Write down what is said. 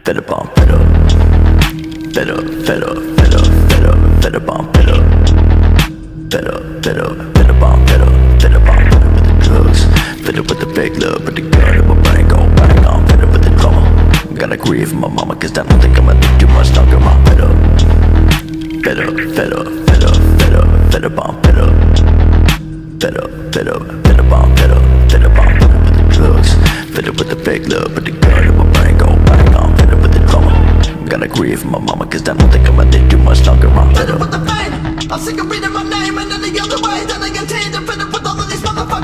Fed up on fed up. Fed up, fed up, fed up, fed up, fed up on fed up. Fed up, fed up, fed up on fed up. Fed up on fed up with the drugs. Fed up with the fake love, but the gun in my brain gon' bang on. Fed up with the drama. Gotta grieve for my mama, cause I don't think I'ma live too much longer. I'm fed up. Fed up, fed up, fed up, fed up, fed up on fed up. Fed up, fed up, fed up on fed up. Fed up on fed up with the drugs. Fed up with the fake love, but the gun in my brain gon' bang on. Fed up with the drama. Gotta grieve for my mama, cause I don't think I'ma live too much longer. I'm fed up with the pain. I'm sick of reading my name and any other way that I get tainted. Fed up with all of these motherfuckers.